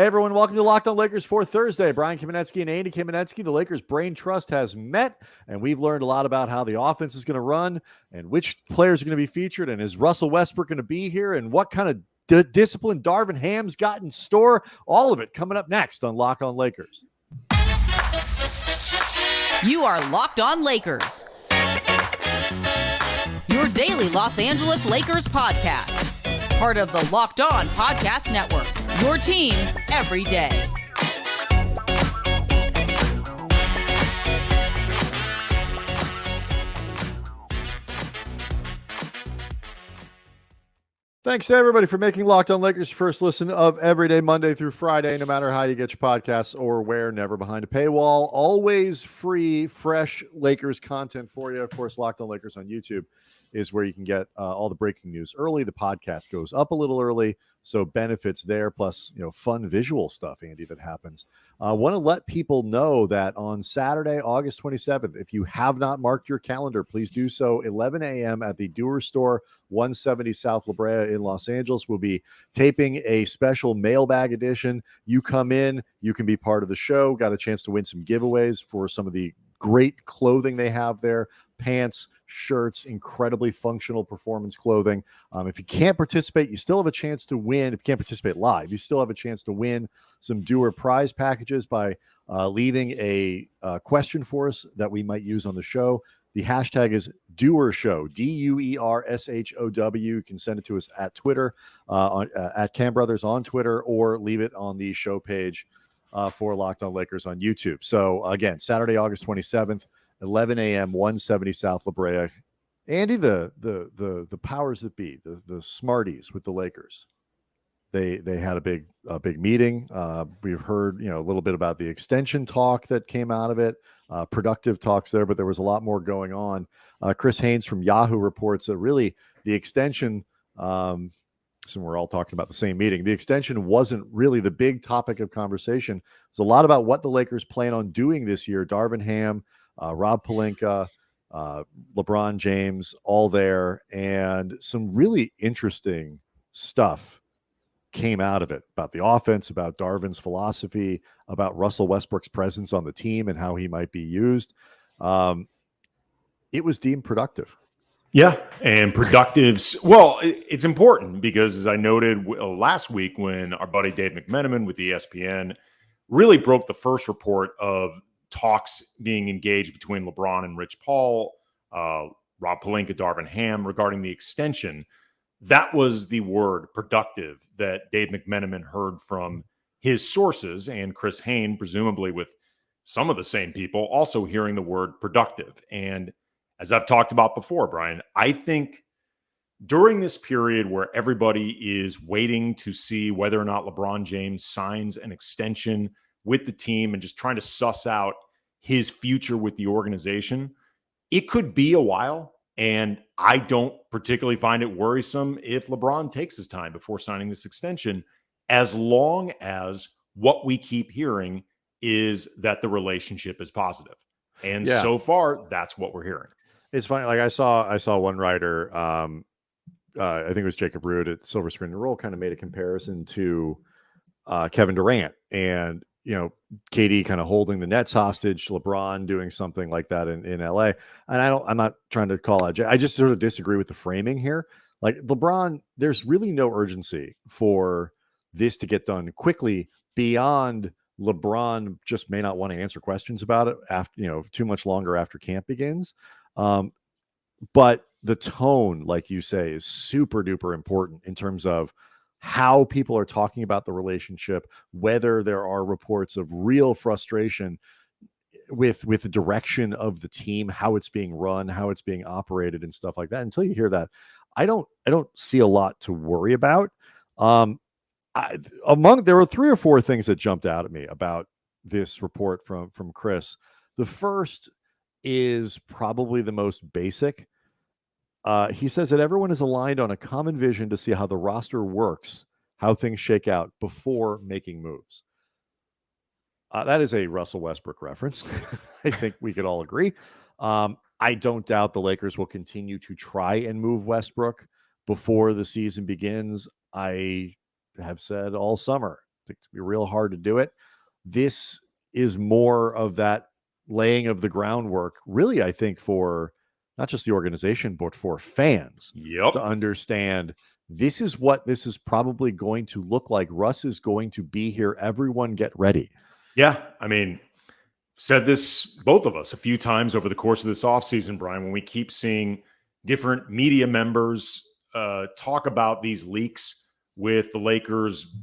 Hey everyone, welcome to Locked On Lakers for Thursday. Brian Kamenetsky and Andy Kamenetsky, the Lakers brain trust has met, and we've learned a lot about how the offense is going to run and which players are going to be featured, and is Russell Westbrook going to be here, and what kind of discipline Darvin Ham's got in store. All of it coming up next on Locked On Lakers. You are Locked On Lakers, your daily Los Angeles Lakers podcast. Part of the Locked On Podcast Network, your team every day. Thanks to everybody for making Locked On Lakers your first listen of every day, Monday through Friday, no matter how you get your podcasts or where, never behind a paywall. Always free, fresh Lakers content for you. Of course, Locked On Lakers on YouTube is where you can get all the breaking news early. The podcast goes up a little early, so benefits there, plus fun visual stuff, Andy, that happens. I want to let people know that on Saturday, August 27th, if you have not marked your calendar, please do so. 11 a.m. at the Dewar Store, 170 South La Brea in Los Angeles. We'll be taping a special mailbag edition. You come in, you can be part of the show. Got a chance to win some giveaways for some of the great clothing they have there. Pants, shirts, incredibly functional performance clothing. If you can't participate, you still have a chance to win. If you can't participate live, you still have a chance to win some Dewar prize packages by leaving a question for us that we might use on the show. The hashtag is Dewar Show, DUERSHOW. You can send it to us at Twitter, at Cam Brothers on Twitter, or leave it on the show page for Locked On Lakers on YouTube. So again, Saturday, August 27th, 11 a.m., 170 South La Brea. Andy, the powers that be, the smarties with the Lakers, they had a big meeting. We've heard a little bit about the extension talk that came out of it, productive talks there, but there was a lot more going on. Chris Haynes from Yahoo reports that really the extension, so we're all talking about the same meeting, the extension wasn't really the big topic of conversation. It's a lot about what the Lakers plan on doing this year. Darvin Ham, Rob Pelinka, LeBron James, all there, and some really interesting stuff came out of it about the offense, about Darvin's philosophy, about Russell Westbrook's presence on the team and how he might be used. It was deemed productive. Yeah, and productives. Well, it's important because, as I noted last week when our buddy Dave McMenamin with ESPN really broke the first report of talks being engaged between LeBron and Rich Paul, Rob Pelinka, Darvin Ham regarding the extension. That was the word productive that Dave McMenamin heard from his sources, and Chris Haynes, presumably with some of the same people, also hearing the word productive. And as I've talked about before, Brian, I think during this period where everybody is waiting to see whether or not LeBron James signs an extension with the team and just trying to suss out his future with the organization, it could be a while. And I don't particularly find it worrisome if LeBron takes his time before signing this extension, as long as what we keep hearing is that the relationship is positive. And so far, that's what we're hearing. It's funny. Like I saw one writer, I think it was Jacob Root at Silver Screen and Roll, kind of made a comparison to Kevin Durant and, KD kind of holding the Nets hostage, LeBron doing something like that in LA. And I'm not trying to call out, I just sort of disagree with the framing here. Like LeBron, there's really no urgency for this to get done quickly beyond LeBron just may not want to answer questions about it after, too much longer after camp begins. But the tone, like you say, is super duper important in terms of how people are talking about the relationship, whether there are reports of real frustration with the direction of the team, how it's being run, how it's being operated and stuff like that. Until you hear that, I don't see a lot to worry about. There were 3 or 4 things that jumped out at me about this report from Chris. The first is probably the most basic. He says that everyone is aligned on a common vision to see how the roster works, how things shake out before making moves. That is a Russell Westbrook reference. I think we could all agree. I don't doubt the Lakers will continue to try and move Westbrook before the season begins. I have said all summer, think it's going to be real hard to do it. This is more of that laying of the groundwork, really, I think, for not just the organization, but for fans to understand this is what this is probably going to look like. Russ is going to be here. Everyone get ready. Yeah. I mean, said this, both of us, a few times over the course of this offseason, Brian, when we keep seeing different media members talk about these leaks with the Lakers,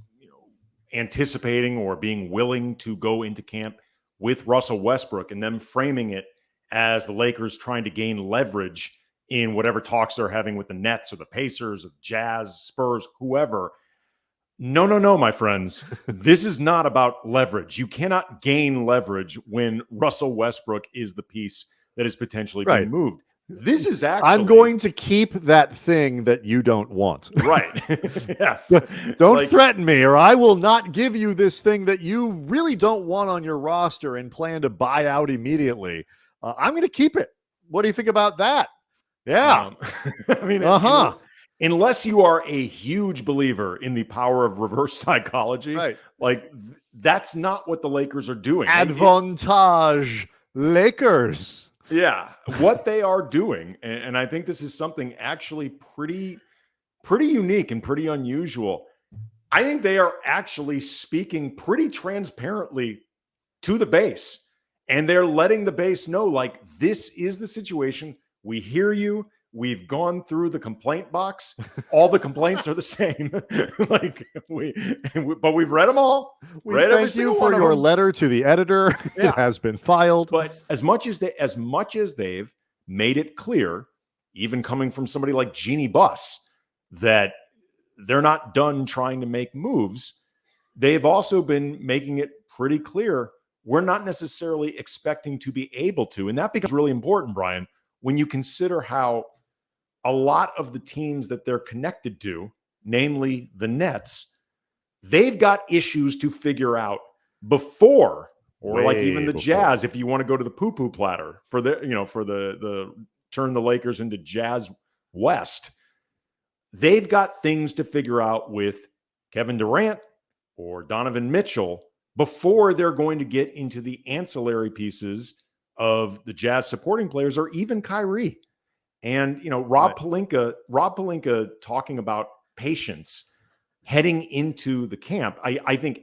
anticipating or being willing to go into camp with Russell Westbrook, and them framing it as the Lakers trying to gain leverage in whatever talks they're having with the Nets or the Pacers or the Jazz, Spurs, whoever. No, my friends. This is not about leverage. You cannot gain leverage when Russell Westbrook is the piece that is potentially being moved. This is actually... I'm going to keep that thing that you don't want. Right. Yes. Don't threaten me, or I will not give you this thing that you really don't want on your roster and plan to buy out immediately. I'm going to keep it. What do you think about that? Yeah. I mean, unless you are a huge believer in the power of reverse psychology, right? Like, that's not what the Lakers are doing. Advantage Lakers. Yeah, what they are doing, and I think this is something actually pretty unique and pretty unusual. I think they are actually speaking pretty transparently to the base, and they're letting the base know, like, this is the situation. We hear you. We've gone through the complaint box. All the complaints are the same. But we've read them all. We thank you for your letter to the editor. Yeah. It has been filed. But as much as they've made it clear, even coming from somebody like Jeannie Buss, that they're not done trying to make moves, they've also been making it pretty clear we're not necessarily expecting to be able to. And that becomes really important, Brian, when you consider how a lot of the teams that they're connected to, namely the Nets, they've got issues to figure out before, or like even the Jazz, if you want to go to the poo-poo platter for the turn the Lakers into Jazz West. They've got things to figure out with Kevin Durant or Donovan Mitchell before they're going to get into the ancillary pieces of the Jazz supporting players, or even Kyrie. And, Rob Pelinka talking about patience heading into the camp, I think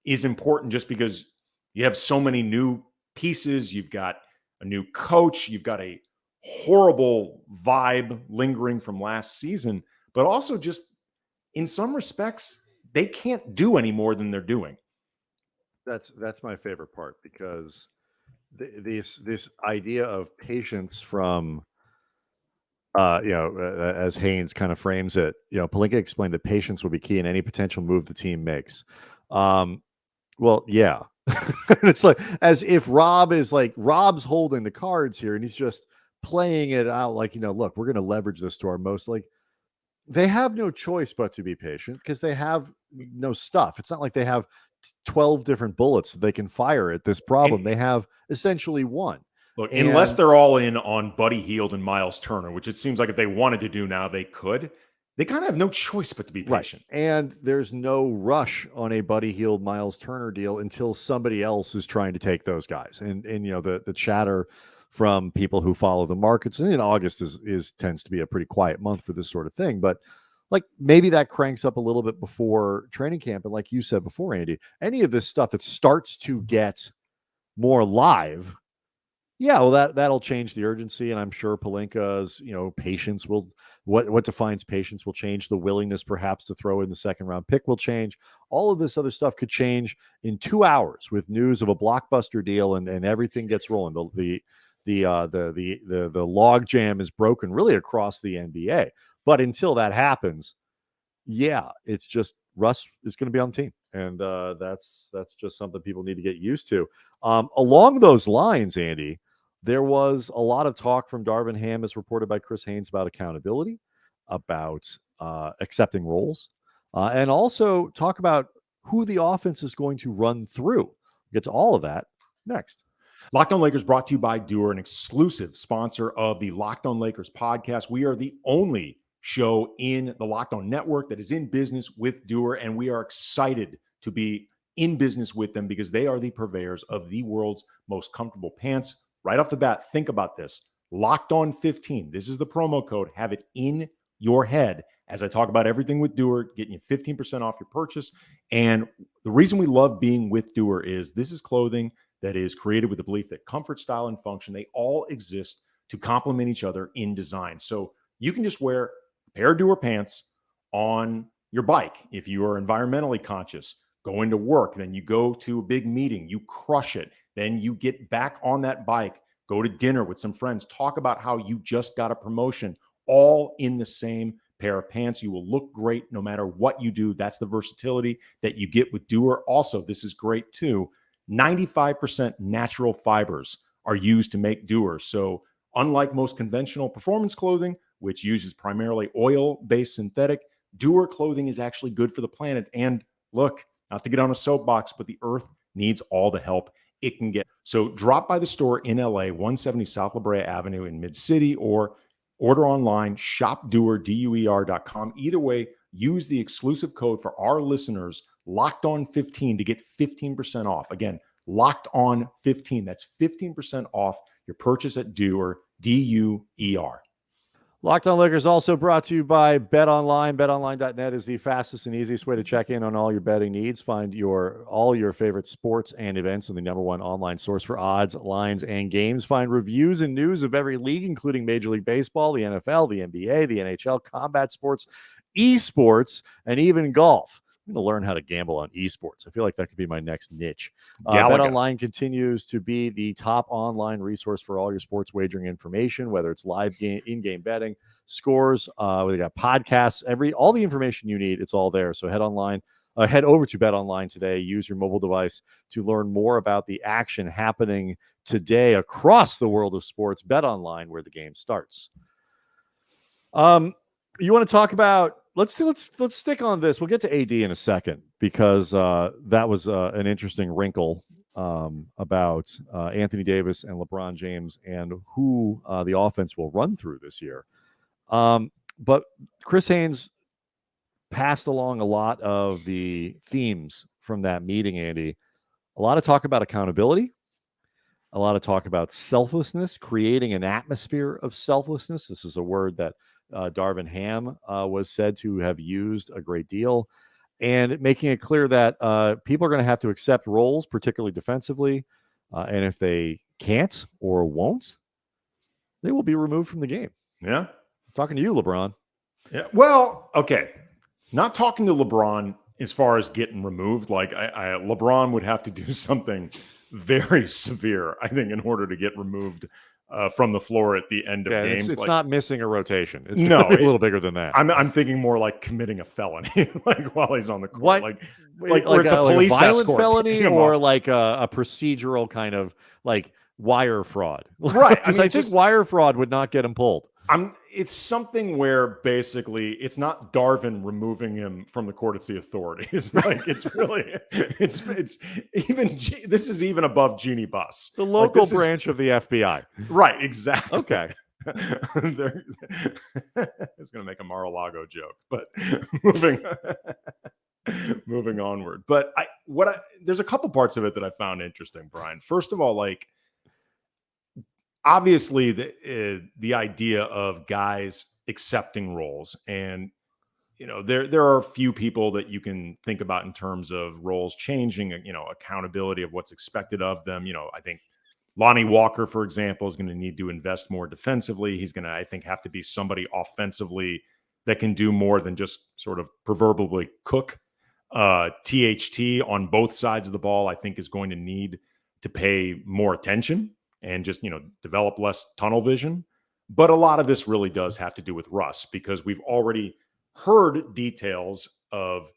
is important just because you have so many new pieces. You've got a new coach. You've got a horrible vibe lingering from last season, but also just in some respects, they can't do any more than they're doing. That's my favorite part, because this idea of patience from, as Haynes kind of frames it, Pelinka explained that patience will be key in any potential move the team makes. Well, yeah. It's like as if Rob's holding the cards here and he's just playing it out like, look, we're going to leverage this to our most, like, they have no choice but to be patient because they have no stuff. It's not like they have 12 different bullets that they can fire at this problem. They have essentially one. Look, unless they're all in on Buddy Hield and Miles Turner, which it seems like if they wanted to do now, they could. They kind of have no choice but to be patient. Right. And there's no rush on a Buddy Hield, Miles Turner deal until somebody else is trying to take those guys. And the chatter from people who follow the markets, and in August tends to be a pretty quiet month for this sort of thing. But like maybe that cranks up a little bit before training camp. And like you said before, Andy, any of this stuff that starts to get more live, yeah, well, that'll change the urgency. And I'm sure Pelinka's, patience will, what defines patience will change. The willingness perhaps to throw in the second round pick will change. All of this other stuff could change in 2 hours with news of a blockbuster deal, and everything gets rolling. The log jam is broken really across the NBA. But until that happens, yeah, it's just Russ is going to be on the team. And that's just something people need to get used to. Along those lines, Andy, there was a lot of talk from Darvin Ham, as reported by Chris Haynes, about accountability, about accepting roles, and also talk about who the offense is going to run through. We'll get to all of that next. Locked On Lakers brought to you by Doer, an exclusive sponsor of the Locked On Lakers podcast. We are the only show in the Locked On network that is in business with Doer, and we are excited to be in business with them because they are the purveyors of the world's most comfortable pants. Right off the bat, think about this. Locked on 15. This is the promo code. Have it in your head as I talk about everything with Doer, getting you 15% off your purchase. And the reason we love being with Doer is this is clothing that is created with the belief that comfort, style, and function, they all exist to complement each other in design. So you can just wear a pair of Doer pants on your bike if you are environmentally conscious, going to work, then you go to a big meeting, you crush it, then you get back on that bike, go to dinner with some friends, talk about how you just got a promotion, all in the same pair of pants. You will look great no matter what you do. That's the versatility that you get with Doer. Also, this is great too. 95% natural fibers are used to make Doer. So unlike most conventional performance clothing, which uses primarily oil-based synthetic, Doer clothing is actually good for the planet. And look, not to get on a soapbox, but the earth needs all the help it can get. So drop by the store in LA, 170 South La Brea Avenue in Mid-City, or order online, shopdoer.com. Either way, use the exclusive code for our listeners, Locked On 15, to get 15% off. Again, Locked On 15. That's 15% off your purchase at Doer, DUER. Locked On Lakers also brought to you by BetOnline. BetOnline.net is the fastest and easiest way to check in on all your betting needs. Find all your favorite sports and events on the #1 online source for odds, lines, and games. Find reviews and news of every league, including Major League Baseball, the NFL, the NBA, the NHL, combat sports, esports, and even golf. I'm going to learn how to gamble on esports. I feel like that could be my next niche. BetOnline continues to be the top online resource for all your sports wagering information, whether it's live in-game betting, scores, we got podcasts, all the information you need. It's all there. So head over to BetOnline today. Use your mobile device to learn more about the action happening today across the world of sports. BetOnline, where the game starts. You want to talk about? Let's stick on this. We'll get to AD in a second because that was an interesting wrinkle about Anthony Davis and LeBron James and who the offense will run through this year. But Chris Haynes passed along a lot of the themes from that meeting, Andy. A lot of talk about accountability, a lot of talk about selflessness, creating an atmosphere of selflessness. This is a word that Darvin Ham was said to have used a great deal, and making it clear that people are going to have to accept roles, particularly defensively, and if they can't or won't, they will be removed from the game. Yeah. I'm talking to you, LeBron. Yeah. Well, okay. Not talking to LeBron as far as getting removed. Like LeBron would have to do something very severe, I think, in order to get removed from the floor at the end of games. It's like, not missing a rotation. It's a little bigger than that. I'm thinking more like committing a felony, like while he's on the court. What? Like where it's a police violent escort felony, or like a procedural kind of like wire fraud. Right. Because I think wire fraud would not get him pulled. It's something where basically it's not Darvin removing him from the court; it's the authorities. Like it's even this is even above Genie Bus, the local branch of the FBI. Right? Exactly. Okay. I was going to make a Mar-a-Lago joke, but moving onward. But there's a couple parts of it that I found interesting, Brian. First of all, like, obviously the idea of guys accepting roles, and there are a few people that you can think about in terms of roles changing, accountability of what's expected of them. I think Lonnie Walker, for example, is going to need to invest more defensively. He's going to, I think, have to be somebody offensively that can do more than just sort of proverbially cook. THT on both sides of the ball, I think, is going to need to pay more attention and just, develop less tunnel vision. But a lot of this really does have to do with Russ, because we've already heard details of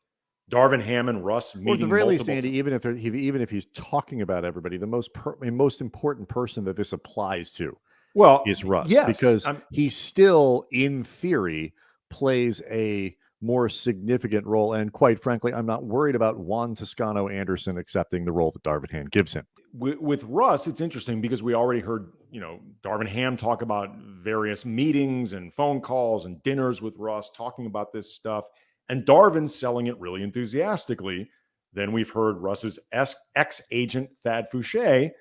Darvin Ham and Russ meeting. Or at the very least, Andy, even if he's talking about everybody, the most important person that this applies to is Russ. Yes, because he still, in theory, plays a more significant role. And quite frankly, I'm not worried about Juan Toscano Anderson accepting the role that Darvin Ham gives him. With Russ, it's interesting because we already heard, Darvin Ham talk about various meetings and phone calls and dinners with Russ, talking about this stuff. And Darvin's selling it really enthusiastically then we've heard Russ's ex-agent Thad Fouché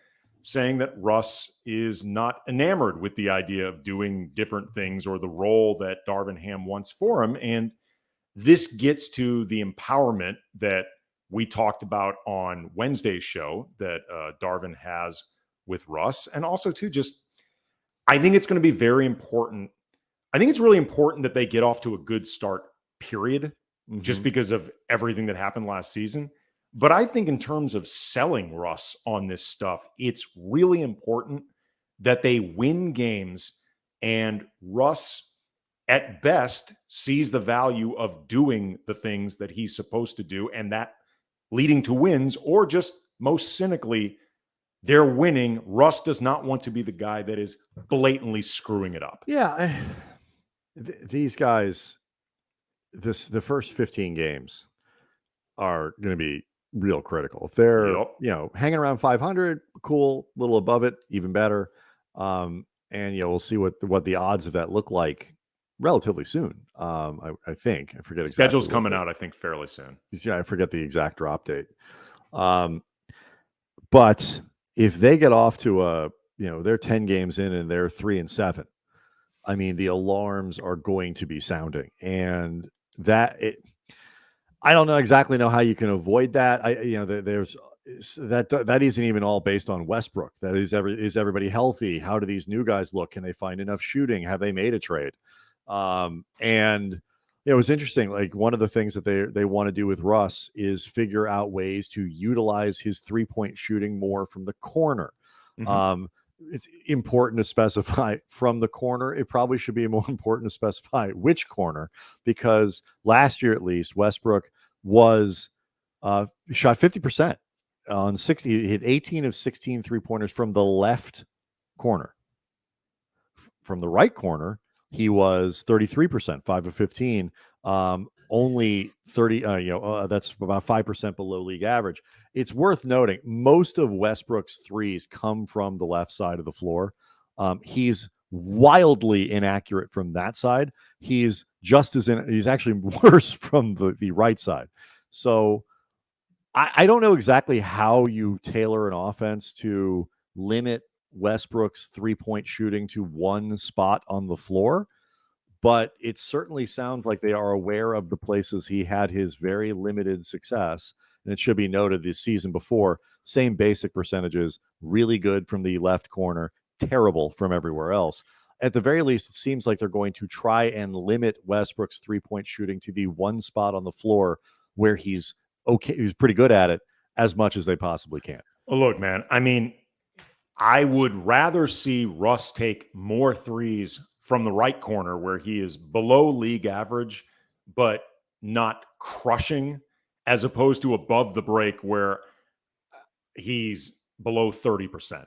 saying that Russ is not enamored with the idea of doing different things or the role that Darvin Ham wants for him. And this gets to the empowerment that we talked about on Wednesday's show that Darvin has with Russ. And also, too, just I think it's going to be very important. I think it's really important that they get off to a good start, period, just because of everything that happened last season. But I think in terms of selling Russ on this stuff, it's really important that they win games, and Russ, at best, sees the value of doing the things that he's supposed to do, and that leading to wins, or just most cynically, they're winning. Russ does not want to be the guy that is blatantly screwing it up. Yeah. These guys, the first 15 games are going to be real critical. If they're, hanging around 500, cool, a little above it, even better. And, we'll see what the odds of that look like relatively soon. I think. I forget exactly. Schedule's coming out, I think, fairly soon. Yeah, I forget the exact drop date. But if they get off to they're 10 games in and they're 3-7, I mean, the alarms are going to be sounding, and I don't exactly know how you can avoid that. There's that isn't even all based on Westbrook. That is everybody healthy? How do these new guys look? Can they find enough shooting? Have they made a trade? And it was interesting. Like, one of the things that they want to do with Russ is figure out ways to utilize his 3-point shooting more from the corner. It's important to specify from the corner. It probably should be more important to specify which corner, because last year, at least, Westbrook was shot 50% on 60. He hit 18 of 16 3-pointers from the left corner. From the right corner, he was 33%, 5 of 15. Only 30, that's about 5% below league average. It's worth noting most of Westbrook's threes come from the left side of the floor. He's wildly inaccurate from that side. He's he's actually worse from the right side. So I don't know exactly how you tailor an offense to limit Westbrook's 3-point shooting to one spot on the floor. But it certainly sounds like they are aware of the places he had his very limited success. And it should be noted, this season before, same basic percentages, really good from the left corner, terrible from everywhere else. At the very least, it seems like they're going to try and limit Westbrook's 3-point shooting to the one spot on the floor where he's okay, he's pretty good at it, as much as they possibly can. Well, look, man, I mean, I would rather see Russ take more threes from the right corner where he is below league average, but not crushing, as opposed to above the break where he's below 30%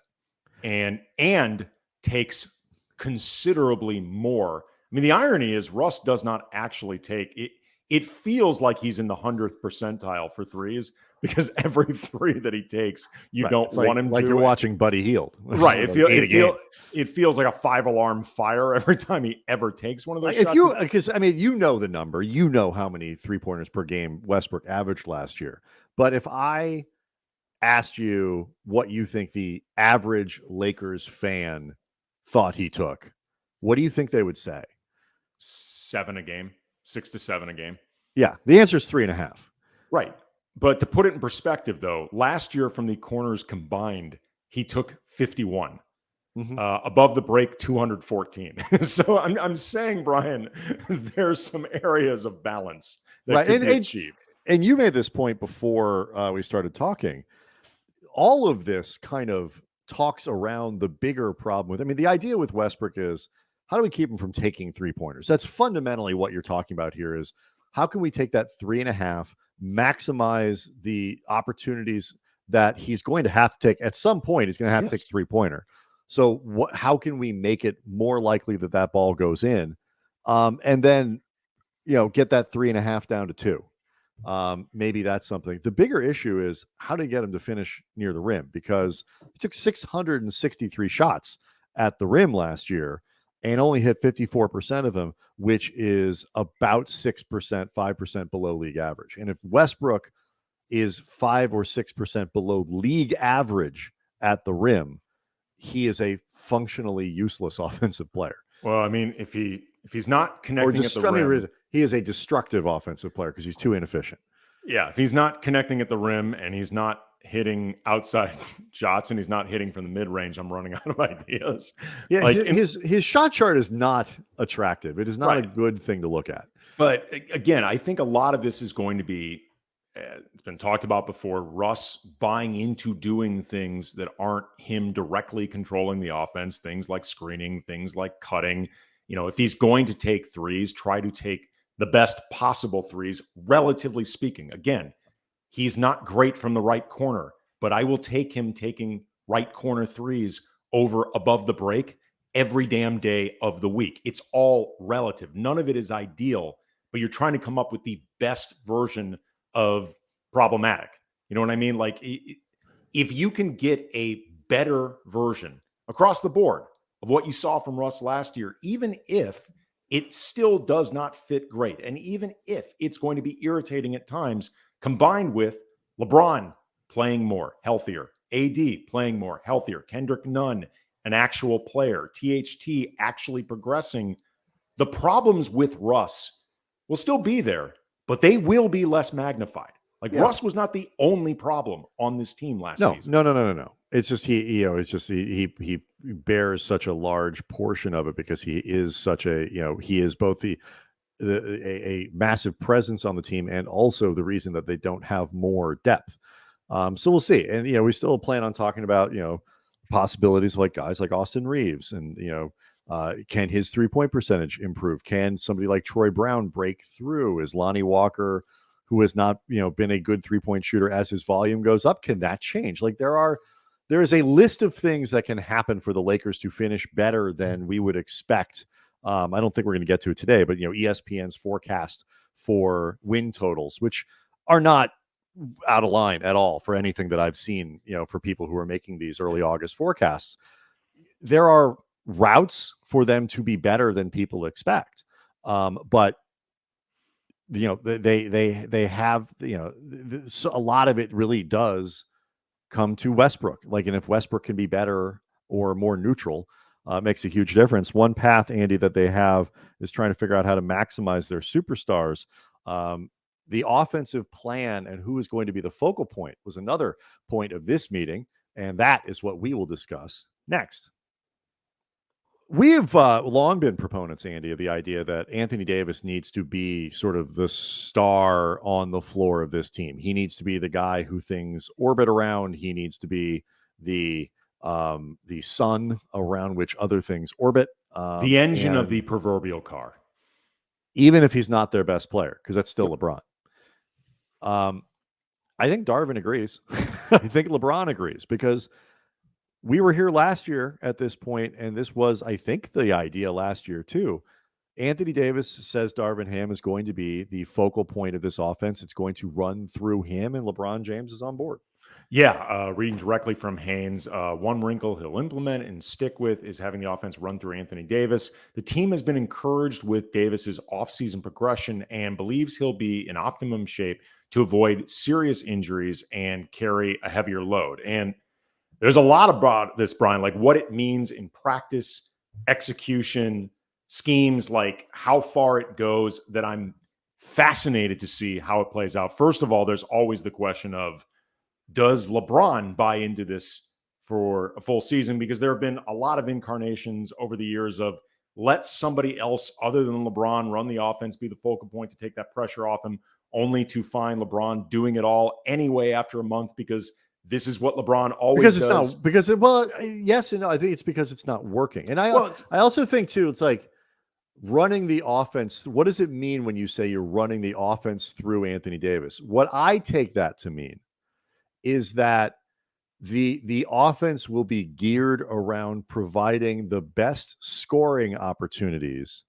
and takes considerably more. I mean, the irony is Russ does not actually take it. It feels like he's in the 100th percentile for threes, because every three that he takes, you don't want him to. Like you're watching Buddy Hield. Right. It feels like a 5-alarm fire every time he ever takes one of those shots. Because, I mean, the number. You know how many 3-pointers per game Westbrook averaged last year. But if I asked you what you think the average Lakers fan thought he took, what do you think they would say? 7 a game. 6 to 7 a game. Yeah. The answer is 3.5. Right. But to put it in perspective, though, last year from the corners combined, he took 51. Above the break, 214. So I'm saying, Brian, there's some areas of balance that could be achieved. And you made this point before we started talking. All of this kind of talks around the bigger problem with, I mean, the idea with Westbrook is, how do we keep him from taking 3-pointers? That's fundamentally what you're talking about here, is how can we take that 3.5, maximize the opportunities that he's going to have to take at some point. He's going to have to take a 3-pointer. So how can we make it more likely that ball goes in? And then, get that 3.5 down to 2. Maybe that's something. The bigger issue is how to get him to finish near the rim, because he took 663 shots at the rim last year and only hit 54% of them, which is about 6%, 5% below league average. And if Westbrook is 5 or 6% below league average at the rim, he is a functionally useless offensive player. Well, I mean, if he's not connecting at the rim, he is a destructive offensive player because he's too inefficient. Yeah, if he's not connecting at the rim and he's not hitting outside shots and he's not hitting from the mid range, I'm running out of ideas. Yeah, like his shot chart is not attractive. It is not a good thing to look at. But again, I think a lot of this is going to be, it's been talked about before, Russ buying into doing things that aren't him directly controlling the offense, things like screening, things like cutting. If he's going to take threes, try to take the best possible threes, relatively speaking. Again, he's not great from the right corner, but I will take him taking right corner threes above the break every damn day of the week. It's all relative. None of it is ideal, but you're trying to come up with the best version of problematic. You know what I mean? Like, if you can get a better version across the board of what you saw from Russ last year, even if it still does not fit great, and even if it's going to be irritating at times, combined with LeBron playing more, healthier, AD playing more, healthier, Kendrick Nunn, an actual player, THT actually progressing, the problems with Russ will still be there, but they will be less magnified. Russ was not the only problem on this team last season. No. It's just he bears such a large portion of it because he is such he is both a massive presence on the team and also the reason that they don't have more depth. So we'll see. And we still plan on talking about possibilities like guys like Austin Reeves and can his 3-point percentage improve? Can somebody like Troy Brown break through? Is Lonnie Walker, who has not, been a good 3-point shooter, as his volume goes up, can that change? Like there is a list of things that can happen for the Lakers to finish better than we would expect. I don't think we're going to get to it today, but ESPN's forecast for win totals, which are not out of line at all for anything that I've seen, for people who are making these early August forecasts. There are routes for them to be better than people expect. But they have, so a lot of it really does come to Westbrook. And if Westbrook can be better or more neutral, it makes a huge difference. One path, Andy, that they have is trying to figure out how to maximize their superstars. The offensive plan and who is going to be the focal point was another point of this meeting, and that is what we will discuss next. We have long been proponents, Andy, of the idea that Anthony Davis needs to be sort of the star on the floor of this team. He needs to be the guy who things orbit around. He needs to be the sun around which other things orbit. The engine of the proverbial car. Even if he's not their best player, because that's still LeBron. I think Darvin agrees. I think LeBron agrees, because we were here last year at this point, and this was, I think, the idea last year too. Anthony Davis says Darvin Ham is going to be the focal point of this offense. It's going to run through him, and LeBron James is on board. Yeah, reading directly from Haynes, one wrinkle he'll implement and stick with is having the offense run through Anthony Davis. The team has been encouraged with Davis's offseason progression and believes he'll be in optimum shape to avoid serious injuries and carry a heavier load. And there's a lot about this, Brian, like what it means in practice, execution, schemes, like how far it goes, that I'm fascinated to see how it plays out. First of all, there's always the question of, does LeBron buy into this for a full season? Because there have been a lot of incarnations over the years of let somebody else other than LeBron run the offense, be the focal point to take that pressure off him, only to find LeBron doing it all anyway after a month because this is what LeBron always does. Yes and no. I think it's because it's not working. And I also think too, it's like running the offense. What does it mean when you say you're running the offense through Anthony Davis? What I take that to mean is that the offense will be geared around providing the best scoring opportunities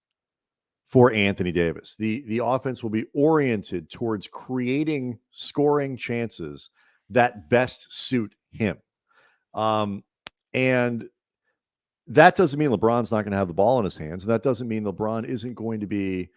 for Anthony Davis. The offense will be oriented towards creating scoring chances that best suit him. And that doesn't mean LeBron's not going to have the ball in his hands. And that doesn't mean LeBron isn't going to be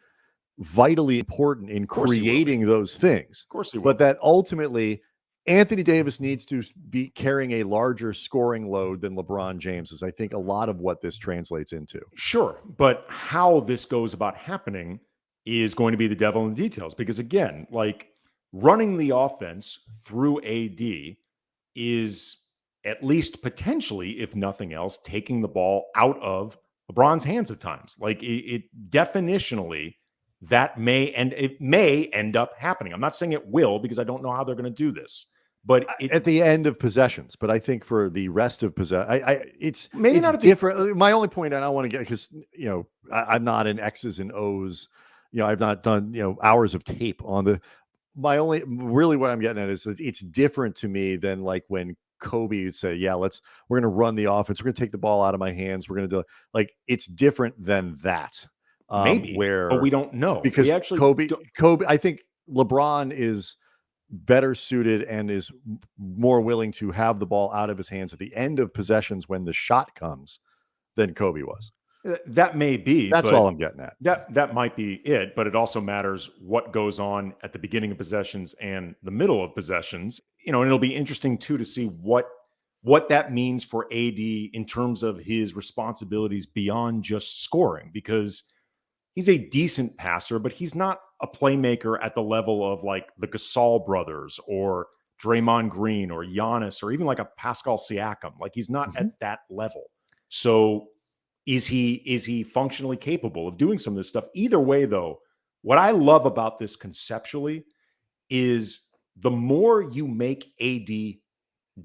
vitally important in creating those things. Of course he will. But that ultimately Anthony Davis needs to be carrying a larger scoring load than LeBron James is, I think, a lot of what this translates into. Sure. But how this goes about happening is going to be the devil in the details. Because again, like running the offense through AD is at least potentially, if nothing else, taking the ball out of LeBron's hands at times. Like it definitionally, that may end up happening. I'm not saying it will because I don't know how they're going to do this. But at the end of possessions, but I think for the rest of it's maybe it's not different. My only point, and I want to get, because I'm not in X's and O's. I've not done hours of tape on the. What I'm getting at is that it's different to me than like when Kobe would say, "Yeah, we're going to run the offense. We're going to take the ball out of my hands. We're going to do like." It's different than that. Maybe, but we don't know because Kobe. I think LeBron is better suited and is more willing to have the ball out of his hands at the end of possessions when the shot comes than Kobe was. That may be. That's all I'm getting at. That might be it, but it also matters what goes on at the beginning of possessions and the middle of possessions. And it'll be interesting too to see what that means for AD in terms of his responsibilities beyond just scoring, because he's a decent passer, but he's not a playmaker at the level of like the Gasol brothers or Draymond Green or Giannis or even like a Pascal Siakam. Like he's not at that level. So is he functionally capable of doing some of this stuff? Either way, though, what I love about this conceptually is the more you make AD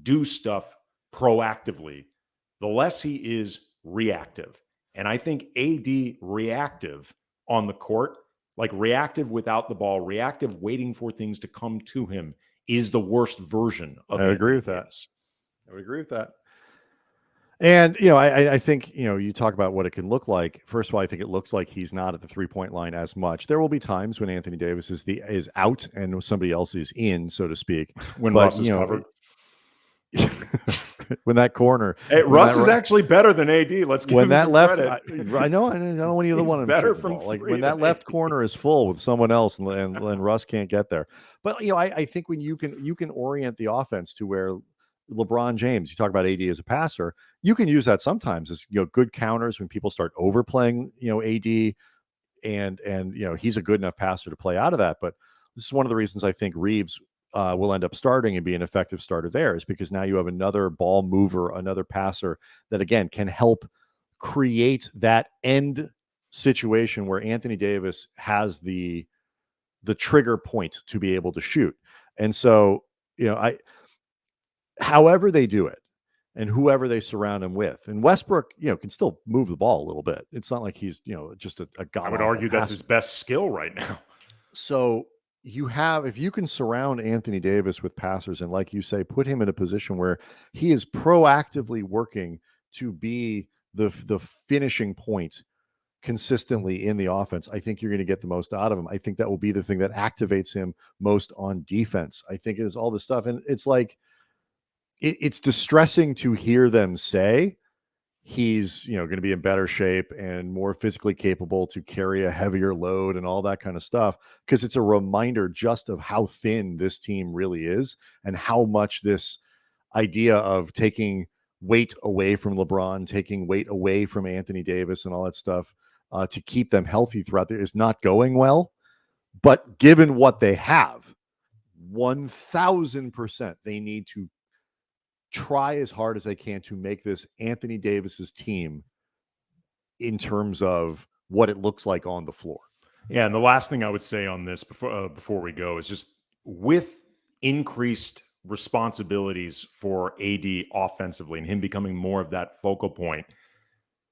do stuff proactively, the less he is reactive. And I think AD reactive on the court, like reactive without the ball, reactive waiting for things to come to him, is the worst version of it. I would agree with that. And, I think, you talk about what it can look like. First of all, I think it looks like he's not at the 3-point line as much. There will be times when Anthony Davis is out and somebody else is in, so to speak. When Russ is covered. When that corner, Russ is actually better than AD. Let's give him some credit. I know. I don't want either one of them. Better from like when that left corner is full with someone else, and Russ can't get there. But I think when you can orient the offense to where LeBron James, you talk about AD as a passer, you can use that sometimes as good counters when people start overplaying AD, and he's a good enough passer to play out of that. But this is one of the reasons I think Reeves will end up starting and be an effective starter there, is because now you have another ball mover, another passer that again can help create that end situation where Anthony Davis has the trigger point to be able to shoot. And so, however they do it and whoever they surround him with, and Westbrook, can still move the ball a little bit. It's not like he's, just a god. I would argue that's his best skill right now. So if you can surround Anthony Davis with passers and, like you say, put him in a position where he is proactively working to be the finishing point consistently in the offense, I think you're going to get the most out of him. I think that will be the thing that activates him most on defense. I think it is all this stuff. And it's like, it's distressing to hear them say he's, going to be in better shape and more physically capable to carry a heavier load and all that kind of stuff, because it's a reminder just of how thin this team really is and how much this idea of taking weight away from LeBron, taking weight away from Anthony Davis and all that stuff to keep them healthy throughout there is not going well. But given what they have, 1000% they need to try as hard as they can to make this Anthony Davis's team in terms of what it looks like on the floor. Yeah, and the last thing I would say on this before we go is just with increased responsibilities for AD offensively and him becoming more of that focal point,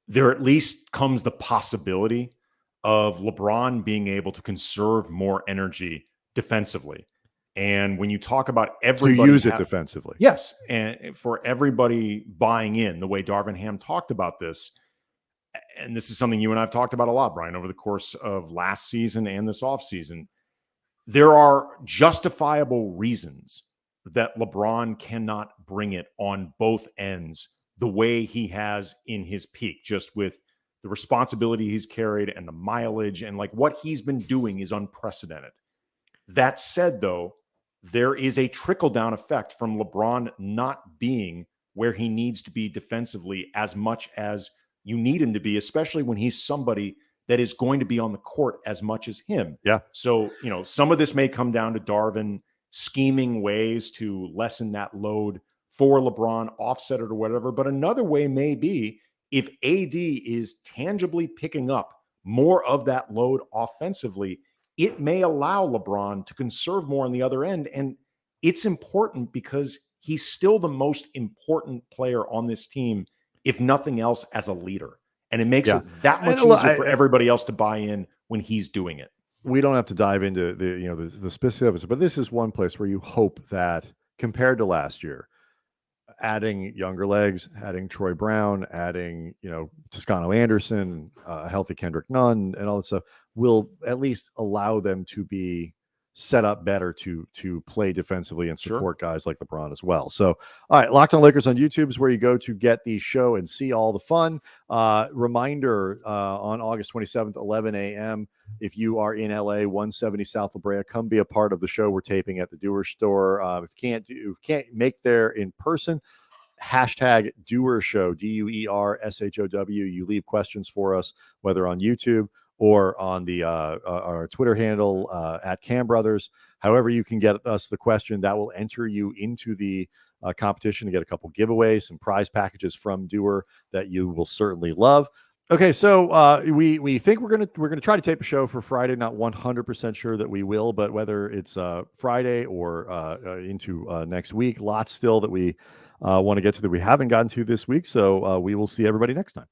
there at least comes the possibility of LeBron being able to conserve more energy defensively. And when you talk about everybody, to use it defensively. Yes. And for everybody buying in the way Darvin Ham talked about this, and this is something you and I've talked about a lot, Brian, over the course of last season and this offseason, there are justifiable reasons that LeBron cannot bring it on both ends the way he has in his peak, just with the responsibility he's carried and the mileage and like what he's been doing is unprecedented. That said, though, there is a trickle-down effect from LeBron not being where he needs to be defensively as much as you need him to be, especially when he's somebody that is going to be on the court as much as him. Yeah. So, some of this may come down to Darvin scheming ways to lessen that load for LeBron, offset it or whatever. But another way may be if AD is tangibly picking up more of that load offensively, it may allow LeBron to conserve more on the other end. And it's important because he's still the most important player on this team, if nothing else, as a leader. And it makes it that much easier for everybody else to buy in when he's doing it. We don't have to dive into the specifics, but this is one place where you hope that compared to last year, adding younger legs, adding Troy Brown, adding, Toscano Anderson, a healthy Kendrick Nunn, and all that stuff will at least allow them to be set up better to play defensively and support guys like LeBron as well. So, all right, Locked On Lakers on YouTube is where you go to get the show and see all the fun. Reminder, on August 27th, 11 a.m., if you are in LA, 170 South La Brea, come be a part of the show. We're taping at the Doer Store. If you can't make there in person, hashtag Doer Show, DUERSHOW. You leave questions for us, whether on YouTube or on the our Twitter handle at Cam Brothers. However you can get us the question, that will enter you into the competition to get a couple giveaways, some prize packages from Doer that you will certainly love. Okay, so we think we're gonna try to tape a show for Friday. Not 100% sure that we will, but whether it's Friday or into next week, lots still that we want to get to that we haven't gotten to this week. So we will see everybody next time.